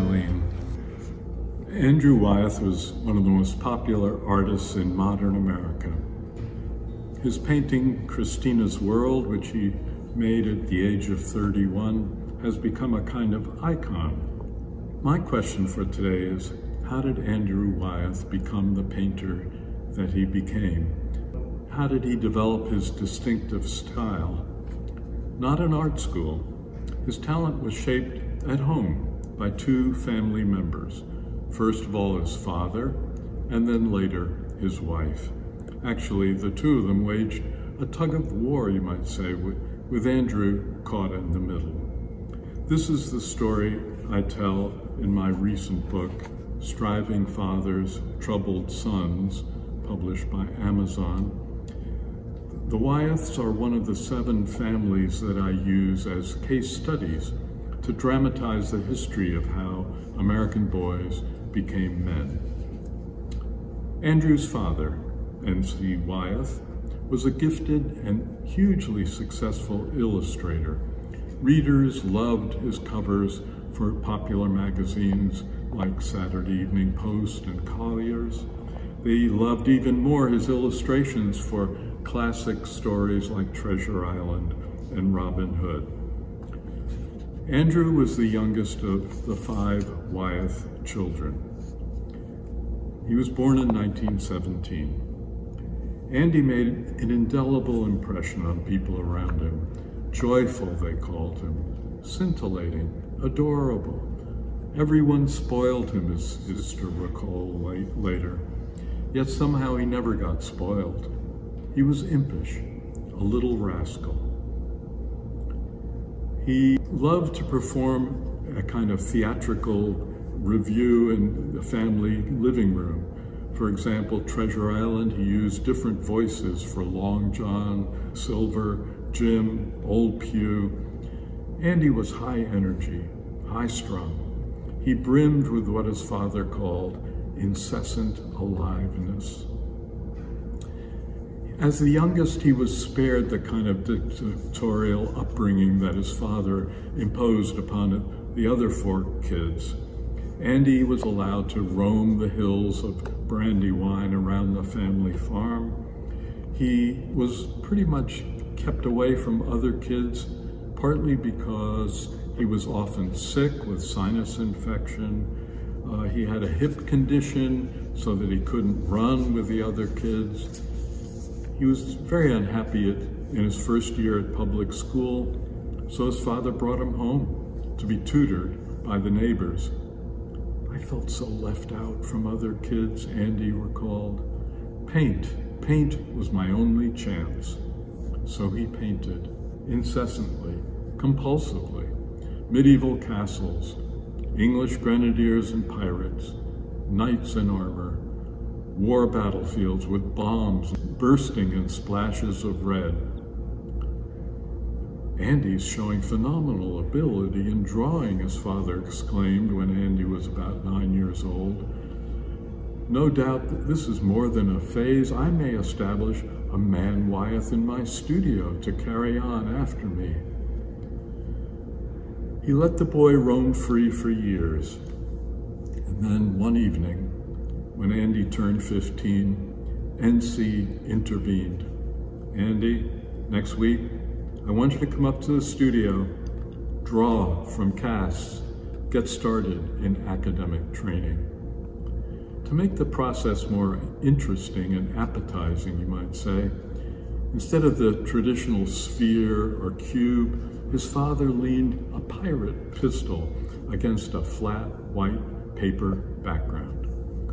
Filene. Andrew Wyeth was one of the most popular artists in modern America. His painting, Christina's World, which he made at the age of 31, has become a kind of icon. My question for today is, how did Andrew Wyeth become the painter that he became? How did he develop his distinctive style? Not in art school. His talent was shaped at home by two family members. First of all, his father, and then later, his wife. Actually, the two of them waged a tug of war, you might say, with Andrew caught in the middle. This is the story I tell in my recent book, Striving Fathers, Troubled Sons, published by Amazon. The Wyeths are one of the 7 families that I use as case studies to dramatize the history of how American boys became men. Andrew's father, N.C Wyeth, was a gifted and hugely successful illustrator. Readers loved his covers for popular magazines like Saturday Evening Post and Collier's. They loved even more his illustrations for classic stories like Treasure Island and Robin Hood. Andrew was the youngest of the 5 Wyeth children. He was born in 1917. Andy made an indelible impression on people around him. Joyful, they called him, scintillating, adorable. Everyone spoiled him, his sister recalled later. Yet somehow he never got spoiled. He was impish, a little rascal. He loved to perform a kind of theatrical review in the family living room. For example, Treasure Island, he used different voices for Long John, Silver, Jim, Old Pew. Andy was high energy, high strung. He brimmed with what his father called incessant aliveness. As the youngest, he was spared the kind of dictatorial upbringing that his father imposed upon the other 4 kids. Andy was allowed to roam the hills of Brandywine around the family farm. He was pretty much kept away from other kids, partly because he was often sick with sinus infection. He had a hip condition so that he couldn't run with the other kids. He was very unhappy in his first year at public school, so his father brought him home to be tutored by the neighbors. I felt so left out from other kids, Andy recalled. Paint was my only chance. So he painted, incessantly, compulsively, medieval castles, English grenadiers and pirates, knights in armor, war battlefields with bombs bursting in splashes of red. Andy's showing phenomenal ability in drawing, his father exclaimed when Andy was about 9 years old. No doubt that this is more than a phase. I may establish a man Wyeth in my studio to carry on after me. He let the boy roam free for years. And then one evening, when Andy turned 15, N.C. intervened. Andy, next week, I want you to come up to the studio, draw from casts, get started in academic training. To make the process more interesting and appetizing, you might say, instead of the traditional sphere or cube, his father leaned a pirate pistol against a flat, white paper background.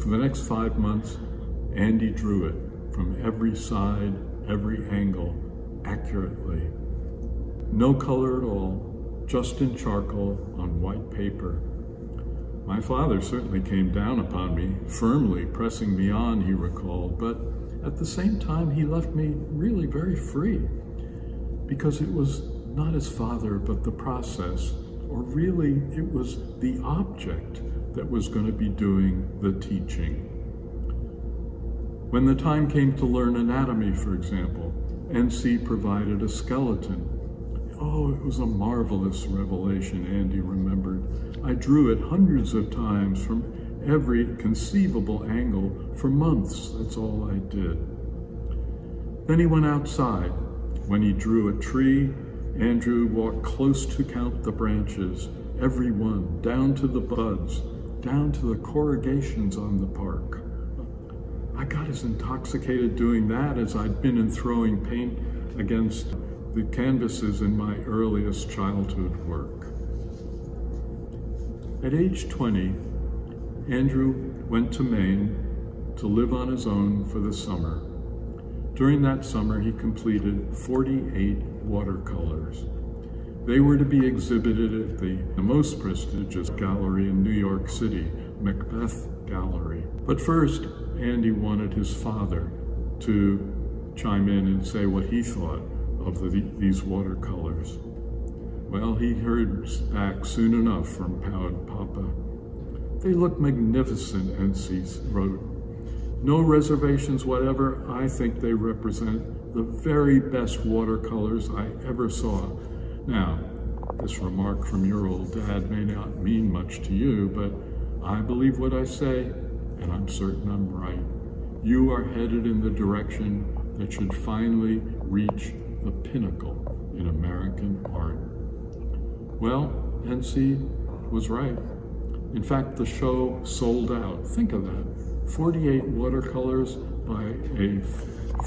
For the next 5 months, Andy drew it from every side, every angle, accurately. No color at all, just in charcoal on white paper. My father certainly came down upon me, firmly pressing me on, he recalled, but at the same time, he left me really very free, because it was not his father, but the process, or really it was the object that was going to be doing the teaching. When the time came to learn anatomy, for example, N.C. provided a skeleton. Oh, it was a marvelous revelation, Andy remembered. I drew it hundreds of times from every conceivable angle for months. That's all I did. Then he went outside. When he drew a tree, Andrew walked close to count the branches, every one, down to the buds, down to the corrugations on the park. I got as intoxicated doing that as I'd been in throwing paint against the canvases in my earliest childhood work. At age 20, Andrew went to Maine to live on his own for the summer. During that summer, he completed 48 watercolors. They were to be exhibited at the most prestigious gallery in New York City, Macbeth Gallery. But first, Andy wanted his father to chime in and say what he thought of these watercolors. Well, he heard back soon enough from Papa. They look magnificent, N.C. wrote. No reservations whatever. I think they represent the very best watercolors I ever saw. Now, this remark from your old dad may not mean much to you, but I believe what I say, and I'm certain I'm right. You are headed in the direction that should finally reach the pinnacle in American art. Well, NC was right. In fact, the show sold out. Think of that. 48 watercolors by a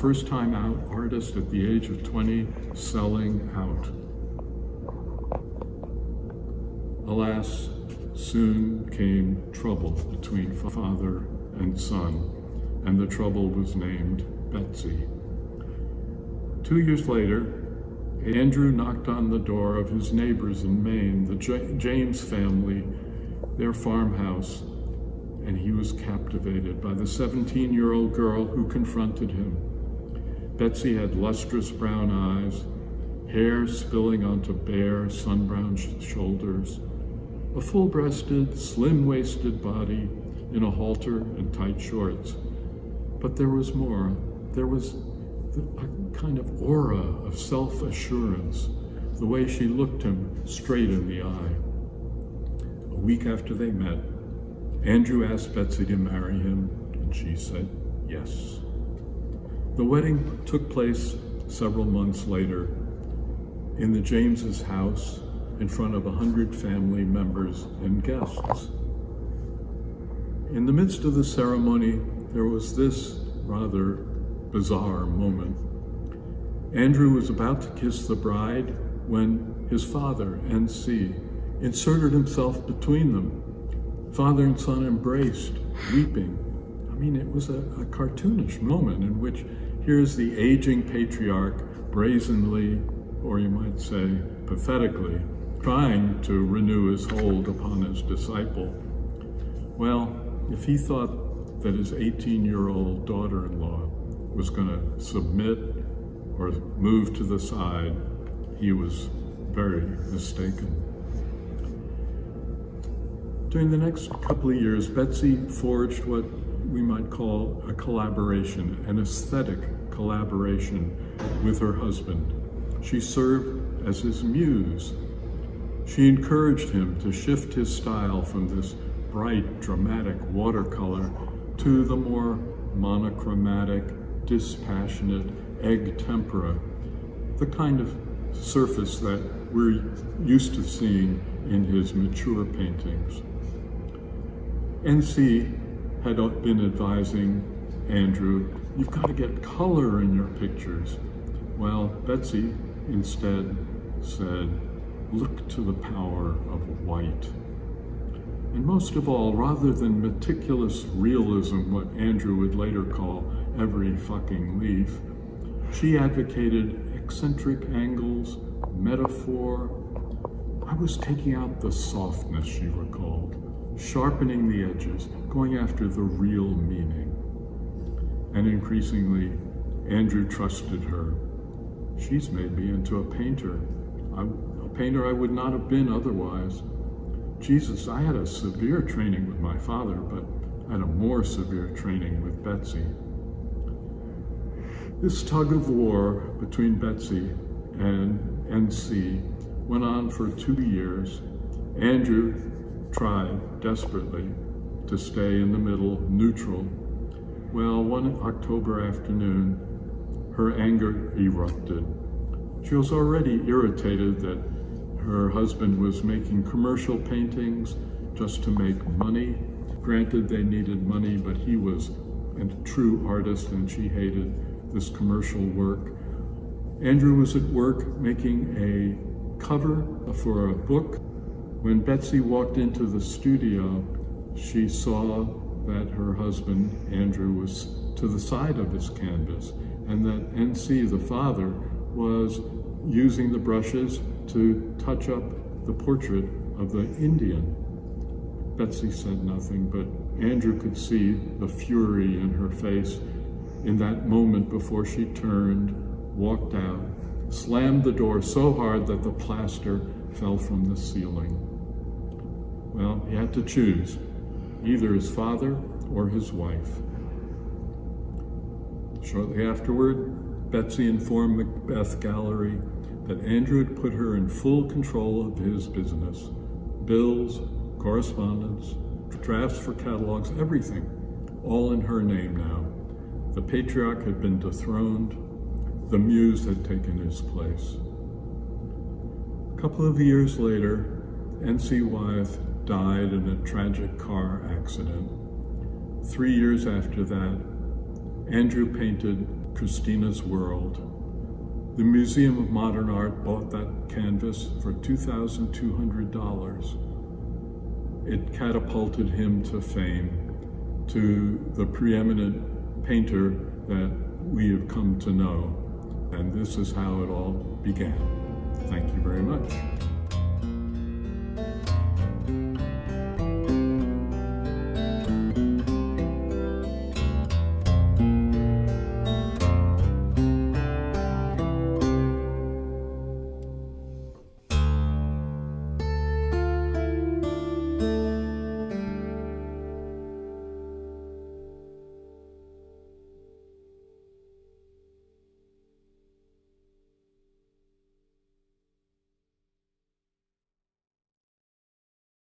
first-time out artist at the age of 20 selling out. Alas, soon came trouble between father and son, and the trouble was named Betsy. 2 years later, Andrew knocked on the door of his neighbors in Maine, the James family, their farmhouse, and he was captivated by the 17-year-old girl who confronted him. Betsy had lustrous brown eyes, hair spilling onto bare, sun-browned shoulders, a full-breasted, slim-waisted body in a halter and tight shorts. But there was more. There was a kind of aura of self-assurance, the way she looked him straight in the eye. A week after they met, Andrew asked Betsy to marry him, and she said yes. The wedding took place several months later in the James's house in front of 100 family members and guests. In the midst of the ceremony, there was this rather bizarre moment. Andrew was about to kiss the bride when his father, N.C., inserted himself between them. Father and son embraced, weeping. I mean, it was a cartoonish moment in which here's the aging patriarch brazenly, or you might say pathetically, trying to renew his hold upon his disciple. Well, if he thought that his 18-year-old daughter-in-law was going to submit or move to the side, he was very mistaken. During the next couple of years, Betsy forged what we might call a collaboration, an aesthetic collaboration with her husband. She served as his muse. She encouraged him to shift his style from this bright, dramatic watercolor to the more monochromatic, dispassionate egg tempera, the kind of surface that we're used to seeing in his mature paintings. N.C. had been advising Andrew, you've got to get color in your pictures. Well, Betsy instead said, look to the power of white. And most of all, rather than meticulous realism, what Andrew would later call every fucking leaf, she advocated eccentric angles, metaphor. I was taking out the softness, she recalled, sharpening the edges, going after the real meaning. And increasingly, Andrew trusted her. She's made me into a painter, a painter I would not have been otherwise. Jesus, I had a severe training with my father, but I had a more severe training with Betsy. This tug of war between Betsy and N.C. went on for 2 years. Andrew tried desperately to stay in the middle, neutral. Well, one October afternoon, her anger erupted. She was already irritated that her husband was making commercial paintings just to make money. Granted, they needed money, but he was a true artist and she hated this commercial work. Andrew was at work making a cover for a book. When Betsy walked into the studio, she saw that her husband, Andrew, was to the side of his canvas, and that N.C., the father, was using the brushes to touch up the portrait of the Indian. Betsy said nothing, but Andrew could see the fury in her face in that moment before she turned, walked out, slammed the door so hard that the plaster fell from the ceiling. Well, he had to choose, either his father or his wife. Shortly afterward, Betsy informed Macbeth Gallery that Andrew had put her in full control of his business. Bills, correspondence, drafts for catalogs, everything, all in her name now. The patriarch had been dethroned. The muse had taken his place. A couple of years later, N.C. Wyeth died in a tragic car accident. 3 years after that, Andrew painted Christina's World. The Museum of Modern Art bought that canvas for $2,200. It catapulted him to fame, to the preeminent painter that we have come to know. And this is how it all began. Thank you very much.